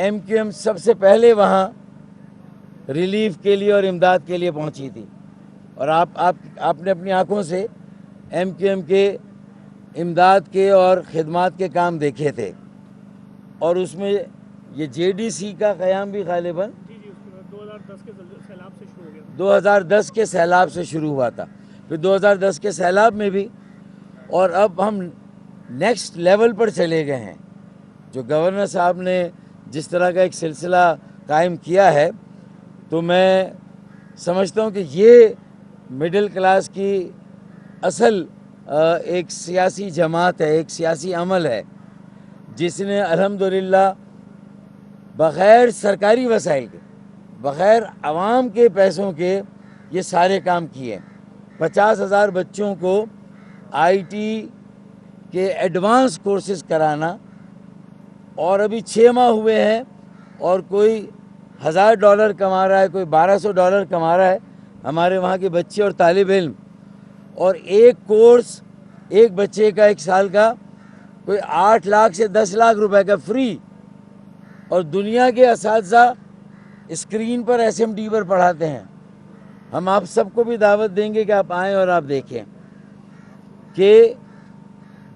MQM سب سے پہلے وہاں ریلیف کے لیے اور امداد کے لیے پہنچی تھی، اور آپ نے اپنی آنکھوں سے MQM کے امداد کے اور خدمات کے کام دیکھے تھے، اور اس میں یہ JDC کا قیام بھی غالباً 2010 کے سیلاب سے شروع ہوا تھا، پھر 2010 کے سیلاب میں بھی، اور اب ہم نیکسٹ لیول پر چلے گئے ہیں۔ جو گورنر صاحب نے جس طرح کا ایک سلسلہ قائم کیا ہے، تو میں سمجھتا ہوں کہ یہ مڈل کلاس کی اصل ایک سیاسی جماعت ہے، ایک سیاسی عمل ہے، جس نے الحمدللہ بغیر سرکاری وسائل کے، بغیر عوام کے پیسوں کے یہ سارے کام کیے۔ 50,000 بچوں کو IT کے ایڈوانس کورسز کرانا، اور ابھی 6 ماہ ہوئے ہیں، اور کوئی $1,000 کما رہا ہے، کوئی $1,200 کما رہا ہے ہمارے وہاں کے بچے اور طالب علم، اور ایک کورس ایک بچے کا 1 سال کا کوئی 8 لاکھ سے 10 لاکھ روپے کا فری، اور دنیا کے اساتذہ اسکرین پر SMD پر پڑھاتے ہیں۔ ہم آپ سب کو بھی دعوت دیں گے کہ آپ آئیں اور آپ دیکھیں کہ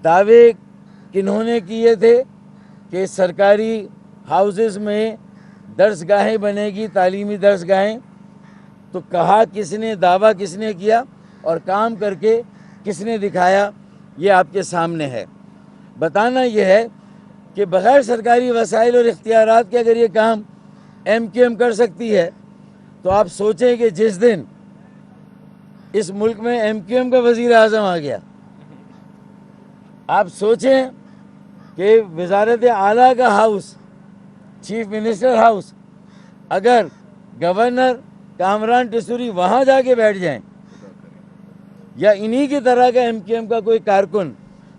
دعوے کنہوں نے کیے تھے کہ سرکاری ہاؤسز میں درس گاہیں بنے گی، تعلیمی درس گاہیں، تو کہا کس نے، دعویٰ کس نے کیا، اور کام کر کے کس نے دکھایا، یہ آپ کے سامنے ہے۔ بتانا یہ ہے کہ بغیر سرکاری وسائل اور اختیارات کے اگر یہ کام MQM کر سکتی ہے، تو آپ سوچیں کہ جس دن اس ملک میں MQM کا وزیر اعظم آ گیا، آپ سوچیں کہ وزارت اعلیٰ کا ہاؤس، چیف منسٹر ہاؤس، اگر گورنر کامران ٹیسوری وہاں جا کے بیٹھ جائیں، یا انہی کی طرح کا MQM کا کوئی کارکن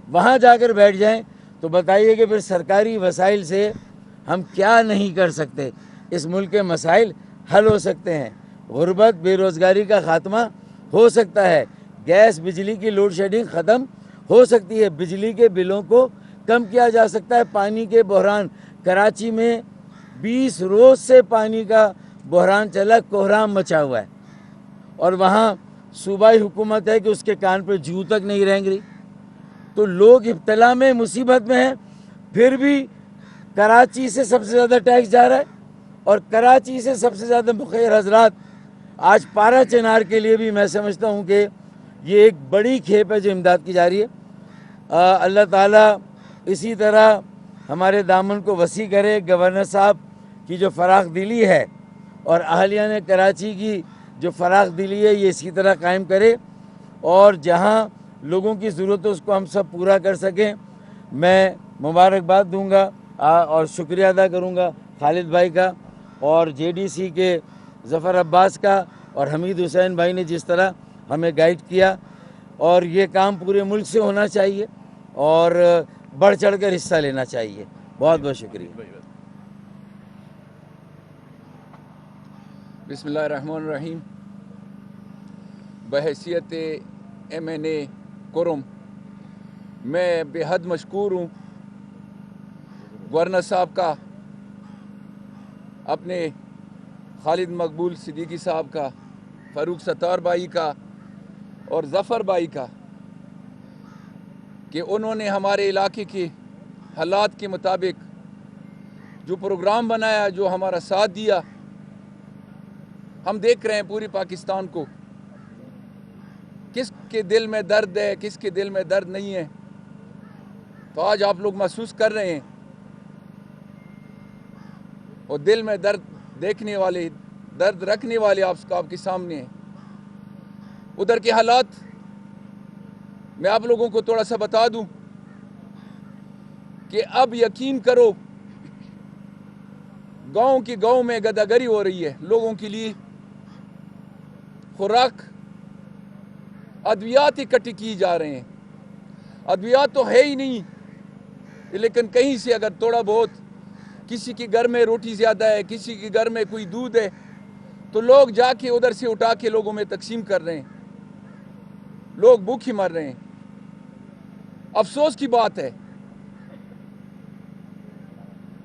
وہاں جا کر بیٹھ جائیں، تو بتائیے کہ پھر سرکاری وسائل سے ہم کیا نہیں کر سکتے۔ اس ملک کے مسائل حل ہو سکتے ہیں، غربت، بے روزگاری کا خاتمہ ہو سکتا ہے، گیس بجلی کی لوڈ شیڈنگ ختم ہو سکتی ہے، بجلی کے بلوں کو کم کیا جا سکتا ہے، پانی کے بحران، کراچی میں 20 روز سے پانی کا بحران چلا، کوہرام مچا ہوا ہے، اور وہاں صوبائی حکومت ہے کہ اس کے کان پہ جوں تک نہیں رینگ رہی۔ تو لوگ ابتلا میں، مصیبت میں ہیں، پھر بھی کراچی سے سب سے زیادہ ٹیکس جا رہا ہے، اور کراچی سے سب سے زیادہ مخیر حضرات آج پارا چنار کے لیے بھی میں سمجھتا ہوں کہ یہ ایک بڑی کھیپ ہے جو امداد کی جا رہی ہے۔ اللہ تعالیٰ اسی طرح ہمارے دامن کو وسیع کرے، گورنر صاحب کی جو فراخ دلی ہے اور اہلیہ نے کراچی کی جو فراخ دلی ہے، یہ اسی طرح قائم کرے، اور جہاں لوگوں کی ضرورت ہے اس کو ہم سب پورا کر سکیں۔ میں مبارکباد دوں گا اور شکریہ ادا کروں گا خالد بھائی کا، اور JDC کے ظفر عباس کا، اور حمید حسین بھائی نے جس طرح ہمیں گائیڈ کیا، اور یہ کام پورے ملک سے ہونا چاہیے اور بڑھ چڑھ کر حصہ لینا چاہیے۔ بہت بہت شکریہ۔ بسم اللہ الرحمن الرحیم۔ بحیثیت MNA کرم، میں بے حد مشکور ہوں گورنر صاحب کا، اپنے خالد مقبول صدیقی صاحب کا، فاروق ستار بھائی کا، اور ظفر بھائی کا، کہ انہوں نے ہمارے علاقے کے حالات کے مطابق جو پروگرام بنایا، جو ہمارا ساتھ دیا۔ ہم دیکھ رہے ہیں پوری پاکستان کو، کس کے دل میں درد ہے، کس کے دل میں درد نہیں ہے، تو آج آپ لوگ محسوس کر رہے ہیں، اور دل میں درد دیکھنے والے، درد رکھنے والے آپ کے سامنے ہیں۔ ادھر کے حالات میں آپ لوگوں کو تھوڑا سا بتا دوں کہ اب یقین کرو، گاؤں کی گاؤں میں گداگری ہو رہی ہے لوگوں کے لیے، خوراک، ادویات اکٹھی کی جا رہے ہیں۔ ادویات تو ہے ہی نہیں، لیکن کہیں سے اگر تھوڑا بہت کسی کے گھر میں روٹی زیادہ ہے، کسی کے گھر میں کوئی دودھ ہے، تو لوگ جا کے ادھر سے اٹھا کے لوگوں میں تقسیم کر رہے ہیں، لوگ بھوکے مر رہے ہیں۔ افسوس کی بات ہے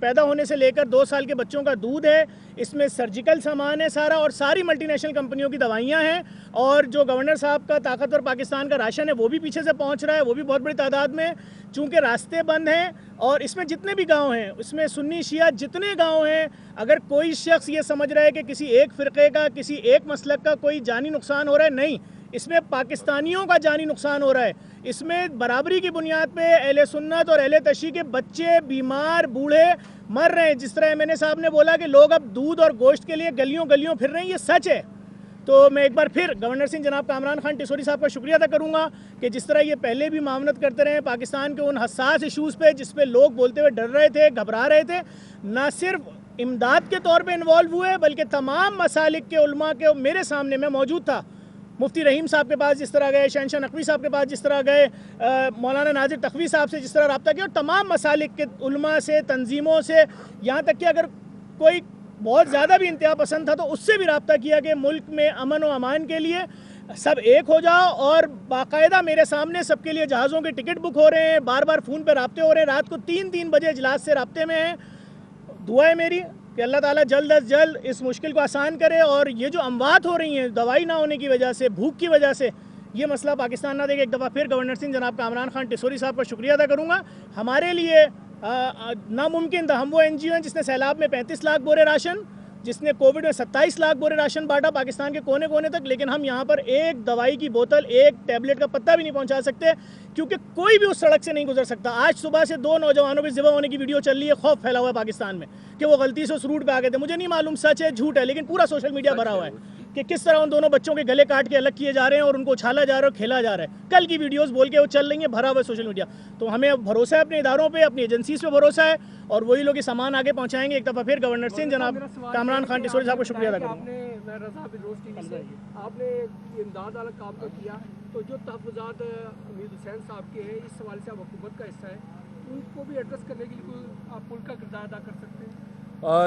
پیدا ہونے سے لے کر 2 سال کے بچوں کا دودھ ہے، اس میں سرجیکل سامان ہے سارا، اور ساری ملٹی نیشنل کمپنیوں کی دوائیاں ہیں، اور جو گورنر صاحب کا طاقتور پاکستان کا راشن ہے وہ بھی پیچھے سے پہنچ رہا ہے، وہ بھی بہت بڑی تعداد میں، چونکہ راستے بند ہیں، اور اس میں جتنے بھی گاؤں ہیں، اس میں سنی شیعہ جتنے گاؤں ہیں، اگر کوئی شخص یہ سمجھ رہا ہے کہ کسی ایک فرقے کا، کسی ایک مسلک کا کوئی جانی نقصان ہو رہا ہے، نہیں، اس میں پاکستانیوں کا جانی نقصان ہو رہا ہے۔ اس میں برابری کی بنیاد پہ اہل سنت اور اہل تشیع کے بچے، بیمار، بوڑھے مر رہے ہیں۔ جس طرح ایم این اے صاحب نے بولا کہ لوگ اب دودھ اور گوشت کے لیے گلیوں گلیوں پھر رہے ہیں، یہ سچ ہے۔ تو میں ایک بار پھر گورنر سنگھ جناب کامران خان ٹسوری صاحب کا شکریہ ادا کروں گا کہ جس طرح یہ پہلے بھی معاونت کرتے رہے ہیں پاکستان کے ان حساس ایشوز پہ جس پہ لوگ بولتے ہوئے ڈر رہے تھے، گھبرا رہے تھے، نہ صرف امداد کے طور پہ انوالو ہوئے بلکہ تمام مسالک کے علماء کے میرے سامنے میں موجود تھا۔ مفتی رحیم صاحب کے پاس جس طرح گئے، شہنشاہ نقوی صاحب کے پاس جس طرح گئے، مولانا ناظر تقوی صاحب سے جس طرح رابطہ کیا، اور تمام مسالک کے علماء سے، تنظیموں سے، یہاں تک کہ اگر کوئی بہت زیادہ بھی انتہا پسند تھا تو اس سے بھی رابطہ کیا کہ ملک میں امن و امان کے لیے سب ایک ہو جاؤ، اور باقاعدہ میرے سامنے سب کے لیے جہازوں کے ٹکٹ بک ہو رہے ہیں، بار بار فون پہ رابطے ہو رہے ہیں، رات کو 3 بجے اجلاس سے رابطے میں ہیں۔ دعا ہے میری کہ اللہ تعالیٰ جلد از جلد اس مشکل کو آسان کرے، اور یہ جو اموات ہو رہی ہیں دوائی نہ ہونے کی وجہ سے، بھوک کی وجہ سے، یہ مسئلہ پاکستان نہ دے گا۔ ایک دفعہ پھر گورنر سنگھ جناب کامران خان ٹسوری صاحب کا شکریہ ادا کروں گا۔ ہمارے لیے ناممکن تھا، ہم وہ این جی او ہیں جس نے سیلاب میں 35 لاکھ بورے راشن، جس نے کووڈ میں 27 لاکھ بورے راشن بانٹا پاکستان کے کونے کونے تک، لیکن ہم یہاں پر ایک دوائی کی بوتل، ایک ٹیبلٹ کا پتہ بھی نہیں پہنچا سکتے، کیونکہ کوئی بھی اس سڑک سے نہیں گزر سکتا۔ آج صبح سے 2 نوجوانوں کے ذبح ہونے کی ویڈیو چل رہی ہے، خوف پھیلا ہوا ہے پاکستان میں کہ وہ غلطی سے اس روٹ پہ آ گئے تھے۔ مجھے نہیں معلوم سچ ہے جھوٹ ہے، لیکن پورا سوشل میڈیا بھرا ہوا ہے کہ کس طرح ان دونوں بچوں کے گلے کاٹ کے الگ کیے جا رہے ہیں اور ان کو اچھالا جا رہا ہے اور کھیلا جا رہا ہے۔ کل کی ویڈیوز بول کے وہ چل رہی ہیں، بھرا ہوا ہے سوشل میڈیا۔ تو ہمیں بھروسہ ہے اپنے اداروں پہ، اپنی ایجنسیز پہ بھروسہ ہے، اور وہی لوگ یہ سامان آگے پہنچائیں گے۔ ایک دفعہ پھر گورنر سنگھ جناب کامران خان ٹسوری صاحب کو شکریہ ادا کروں گا۔ آپ نے امداد والا کام تو کیا، تو جو تحفظات امید حسین صاحب کے ہیں اس حوالے سے آپ حکومت کا حصہ ہے، ان کو بھی ایڈریس کرنے کے لیے کوئی آپ پل کا کردار ادا کر سکتے ہیں؟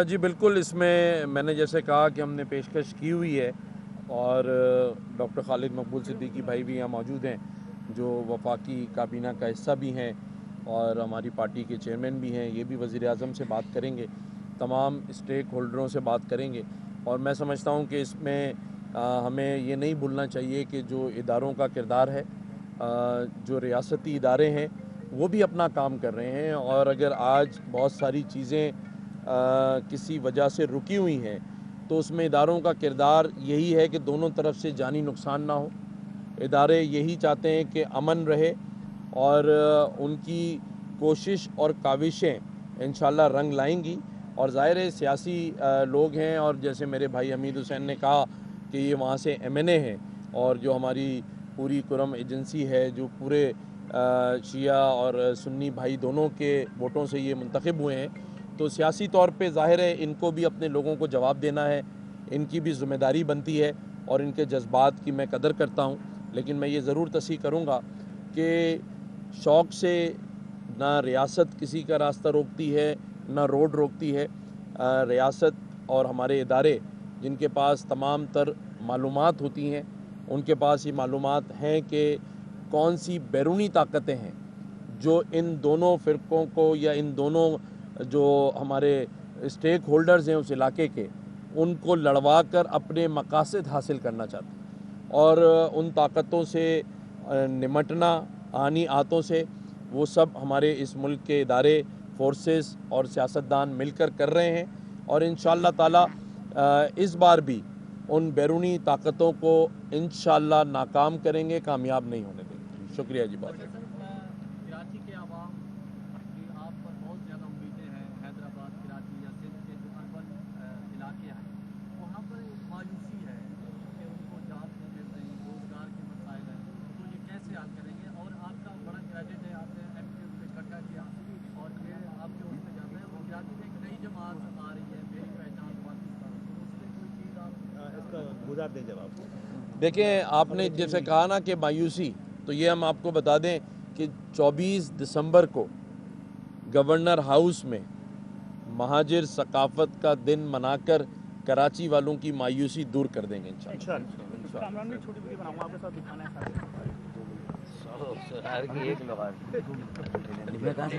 جی بالکل، اس میں نے جیسے کہا کہ ہم نے پیشکش کی ہوئی ہے، اور ڈاکٹر خالد مقبول صدیقی بھائی بھی یہاں موجود ہیں جو وفاقی کابینہ کا حصہ بھی ہیں اور ہماری پارٹی کے چیئرمین بھی ہیں، یہ بھی وزیر اعظم سے بات کریں گے، تمام اسٹیک ہولڈروں سے بات کریں گے، اور میں سمجھتا ہوں کہ اس میں ہمیں یہ نہیں بھولنا چاہیے کہ جو اداروں کا کردار ہے، جو ریاستی ادارے ہیں وہ بھی اپنا کام کر رہے ہیں، اور اگر آج بہت ساری چیزیں کسی وجہ سے رکی ہوئی ہیں تو اس میں اداروں کا کردار یہی ہے کہ دونوں طرف سے جانی نقصان نہ ہو۔ ادارے یہی چاہتے ہیں کہ امن رہے، اور ان کی کوشش اور کاوشیں انشاءاللہ رنگ لائیں گی، اور ظاہر ہے سیاسی لوگ ہیں، اور جیسے میرے بھائی حمید حسین نے کہا کہ یہ وہاں سے ایم این اے ہیں، اور جو ہماری پوری کرم ایجنسی ہے جو پورے شیعہ اور سنی بھائی دونوں کے ووٹوں سے یہ منتخب ہوئے ہیں، تو سیاسی طور پہ ظاہر ہے ان کو بھی اپنے لوگوں کو جواب دینا ہے، ان کی بھی ذمہ داری بنتی ہے، اور ان کے جذبات کی میں قدر کرتا ہوں، لیکن میں یہ ضرور تصحیح کروں گا کہ شوق سے نہ ریاست کسی کا راستہ روکتی ہے نہ روڈ روکتی ہے۔ ریاست اور ہمارے ادارے جن کے پاس تمام تر معلومات ہوتی ہیں، ان کے پاس یہ معلومات ہیں کہ کون سی بیرونی طاقتیں ہیں جو ان دونوں فرقوں کو، یا ان دونوں جو ہمارے اسٹیک ہولڈرز ہیں اس علاقے کے، ان کو لڑوا کر اپنے مقاصد حاصل کرنا چاہتے ہیں، اور ان طاقتوں سے نمٹنا، آنی آتوں سے، وہ سب ہمارے اس ملک کے ادارے، فورسز اور سیاستدان مل کر رہے ہیں، اور انشاءاللہ تعالی اس بار بھی ان بیرونی طاقتوں کو انشاءاللہ ناکام کریں گے، کامیاب نہیں ہونے دیں گے۔ شکریہ جی بات۔ کراچی کے عوام کی آپ پر بہت زیادہ امیدیں ہیں، حیدرآباد، کراچی یا سندھ کے جو اربن علاقے ہیں وہاں پر مایوسی ہے کہ ان کو جاب نہیں مل رہی، روزگار کے مسائل ہیں، تو یہ کیسے حل کریں گے؟ اور آپ کا بڑا کریڈٹ ہے، آپ نے ایم کیو کو اکٹھا کیا، اور یہ آپ کے اس میں جاتا ہے، اور کراچی میں ایک نئی جماعت آ رہی ہے، میری پہچان پاکستان، تو اس میں کوئی چیز آپ اس کا گزار دیں جواب۔ دیکھیں، آپ نے جیسے کہا نا کہ مایوسی، تو یہ ہم آپ کو بتا دیں کہ 24 دسمبر کو گورنر ہاؤس میں مہاجر ثقافت کا دن منا کر کراچی والوں کی مایوسی دور کر دیں گے انشاءاللہ۔ ایک لغات میں کہاں سے